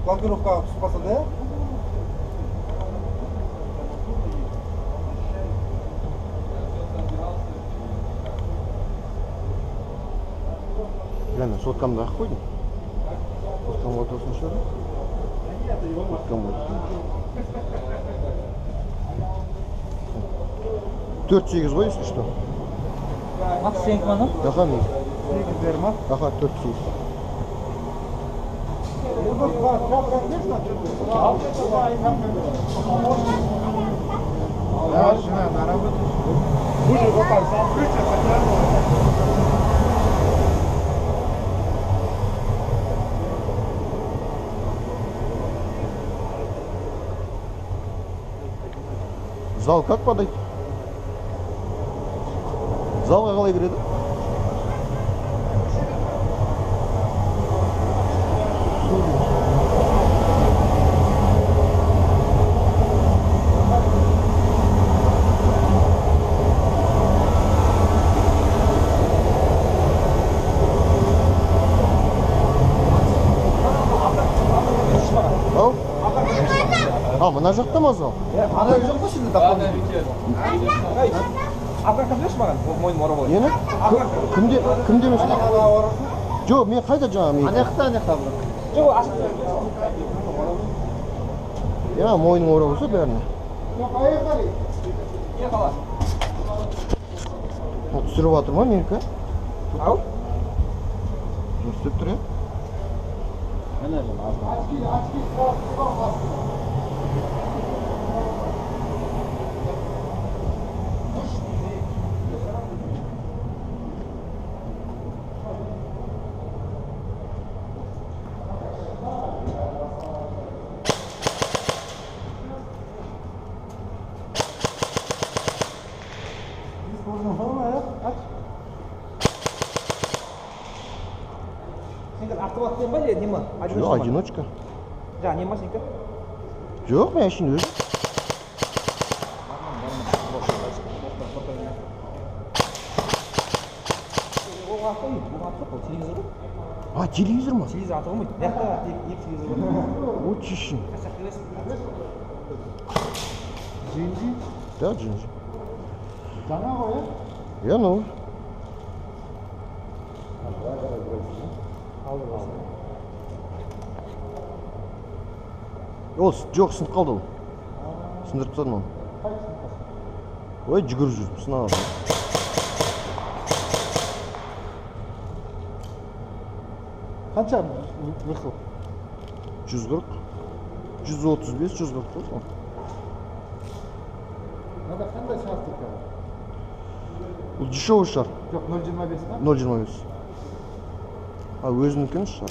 Блокировкаға түсіп қалса да, Глянь, соткамды ақ қойдым. Соткам отырсын шығар. Соткам отырсын. 4-8 ғой, если что. Ақ сенік ма, ну? Аха, мен. 8 ма? Аха, 4-8. Да, жена на работу. Уже вот так, закрытие, Зал как подойти? Залға қалай кіреді? Ау? Мына жақта ма зал? Ана жоқ па сізде дополнительный? Апарқан білесіз маған? Мойным ора болады. Нені? Кімде емес? Жоқ, мен қайда жаңа мен? Ана жақта бірақ. Жоқ, ашық. Я мойның ора болса бәріне. Түсіріп жатыр ма менікі? Ау? Жұмыс істеп тұр, я? Автоматтен ба или не ма? Жоқ, одиночка. Жаңа не ма сенікі? Жоқ, мен әшейін өзім. Ол атты үй, бұл атты ол телевизор ғой. А, телевизор ма? Телевизор аты қоймайды. Мына жақта екі телевизор бар. Вот чешін. Қашақ келесің? Да, джинжи. Жаңа ғой, Я новый. Ол жоқ, сынып қалды ол. Сындырып тастадым оны. Ой, жүгіріп жүріп сынап алды. Қанша выхлоп? 140, 135, 140 болсын. Надо қандай шарттық? Ол дешевый шығар. Жоқ, 0.25 па? 0.25. А өзінікін шығар.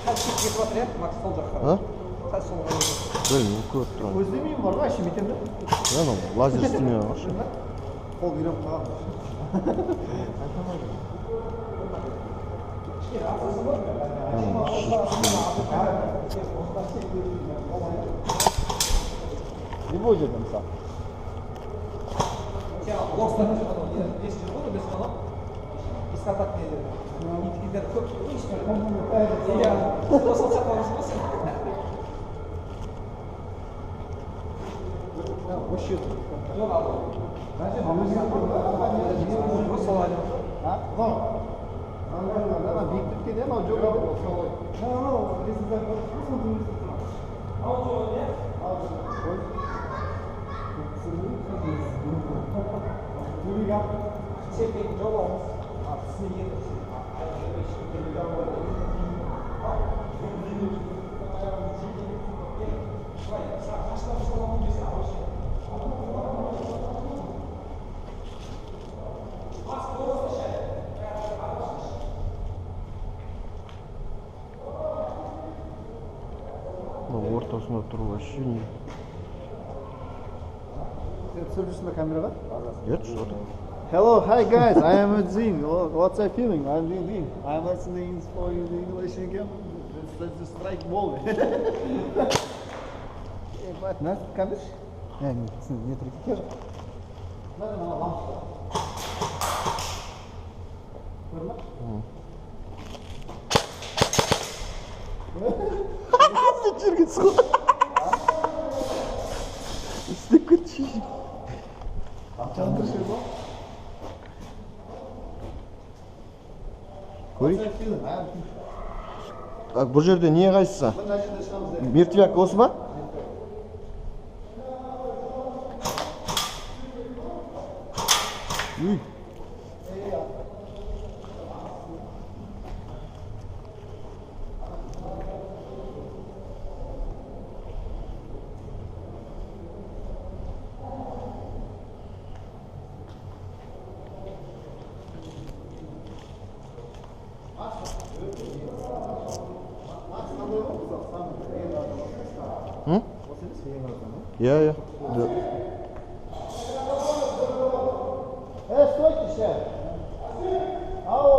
Кетіп жатыр, иә? Макс сол жаққа. А? Сәл сол жаққа. Білмеймін, көріп тұрмын. Көздемеймін бар ғой, әшейін етемін де. Анау лазер істемей алғаш. Қол үйреніп қалған. Не будет там сам. Ортасында тұру вообще не. Түсіріп жүрсің бе камераға? Нет, что ты? Hello, hi guys, I am Zing. What's I feeling? I'm Zing. I'm listening for you the English again. Let's just strike ball. Ебать, нас камерш? Не трекер. Görme. Sen жүргенсің ғой. істеп кетші. Жандыр şey bu. Көрейік. What's that feeling? I am. Бұл жерде не қайсысы? Mına şimdi çıkalım. Мертвяк осы ма? Үй. Hı? Ya ya. Стойте сейчас. Ау.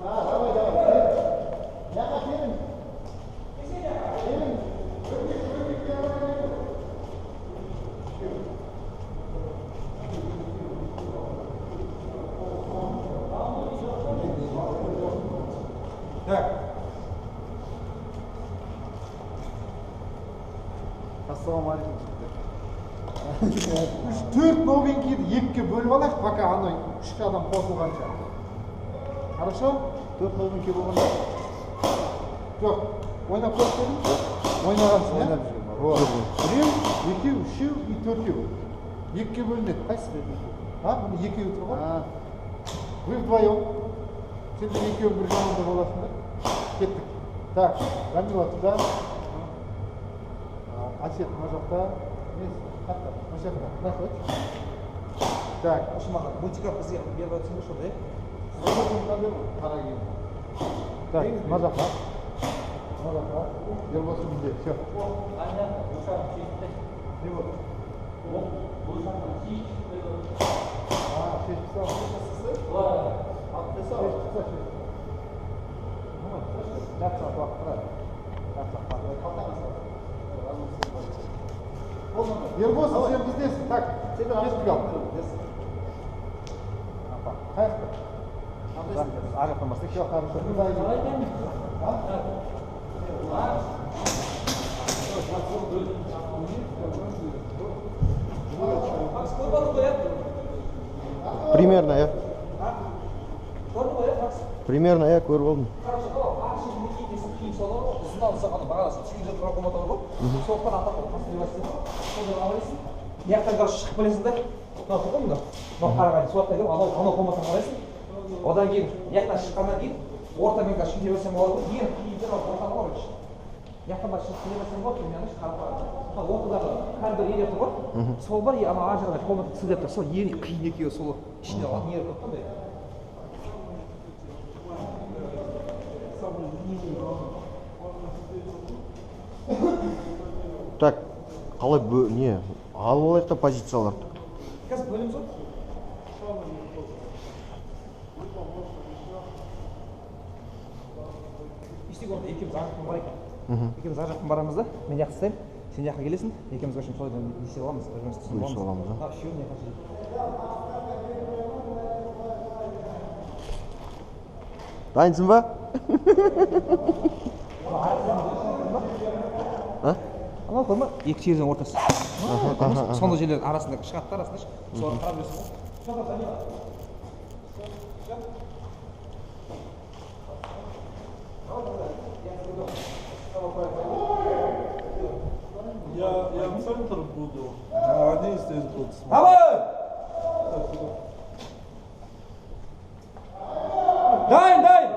Давай, давай. Я хотел. Так. Ассалаумағалейкум. 4 новенькийді 2-ге бөліп алайық, пока ана 3 адам қосылғанша. Хорошо? 4 новенький болғанда. Жоқ, ойнап көріп бердің? Ойнағансың, иә? Ойнап жүргем. Вот. Біреу, екеу, үшеу, и төртеу. 2-ге бөлінеді. Қайсы деді? А, бұны екеуі тұр ғой. А, Вы вдвоем. Сендер екеуің бір команда боласыңдар. Кеттік. Так, Рамила туда. Асет мына жақта. Мен қақта, мына жақта. Мына қойшы. Так, Осы маған мультикап бізге беріп жатсың ғой сонда, қара киім. Так, мына жақта. Мына жақта. Ербосы бізде. Все. Не вот. Шешіп сал. Шешіп сал, шешіп. Жақсы уақыт тұрады. Ербос, сен біздесің. Так, кестік ал. Қаяқта? ар жақтан бастайық. Все, хорошо. Примерно я. Примерно я көріп алдым. Шығып білесің да, мынау тұр ғой мынау. Мынау қарағайды суаттай келіп, анау қомасына қарайсың. Одан кейін, яқтан шыққаннан кейін, ортамен шығып келе берсең болады ғой. Ең қиын ортаға бар ғой. Яқтан шығып келе берсең болады, мен қарап ортадағы әрбір ере тұр ғой. Сол бар, ана ар жағында комната тізіліп тұр. Сол ең қиын екеуі сол ішінде алатын ері көп қандай. Так, қалай не? Алып алайық та позицияларды. Қазір бөлім жоқ. Істек орында екеуміз ар жақтан бар екен. Екеуміз ар жақтан барамыз да, мен жақсы істаймын, сен жаққа келесің, екеуміз үшін солайдан не істеп аламыз, бір-бірімізді түсініп Бөлісіп аламыз, а? Үшеуі не қажет. Дайынсың ба? А? Анау көрме, екі терезенің ортасы. Сондай жерлердің арасында шығады да арасында, соларға қарап жүрсің ғой. Я в центр буду, а они здесь будут смотреть. Давай! Дайын, дайын!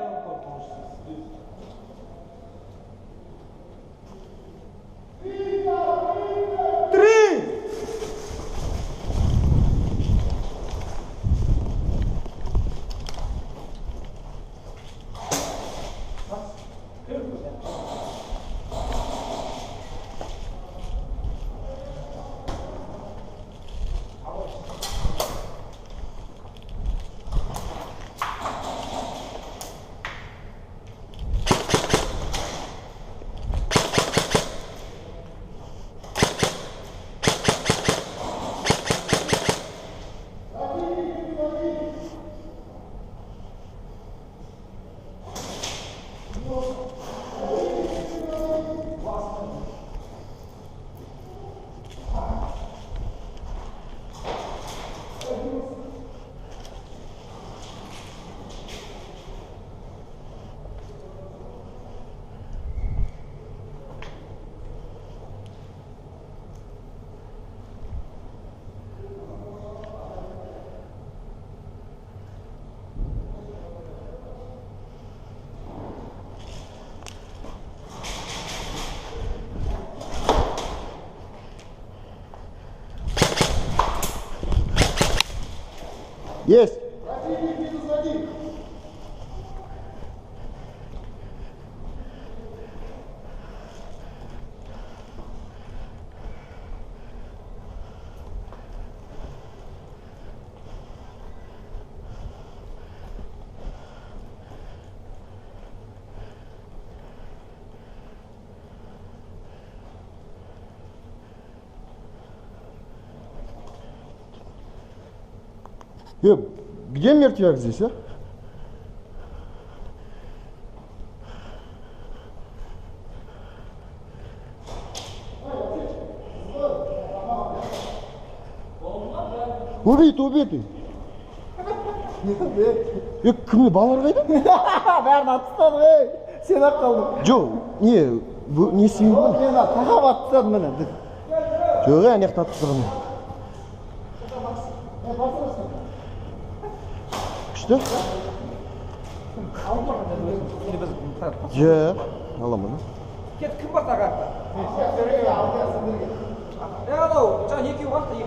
Есть. Где мертвяк здесь, а? Убитый. Кімді балалар қайда? Бәрін атып тастадым, сен ақ қалдың. Жоқ, не себебі бар? Мен тақап атып тастадым міне. Жоқ, ана жақта атып тастаған. Күшті? Жоқ, аламын. Кет, кім бар тағы артта? Анау, жаңа екеуі қашты, екі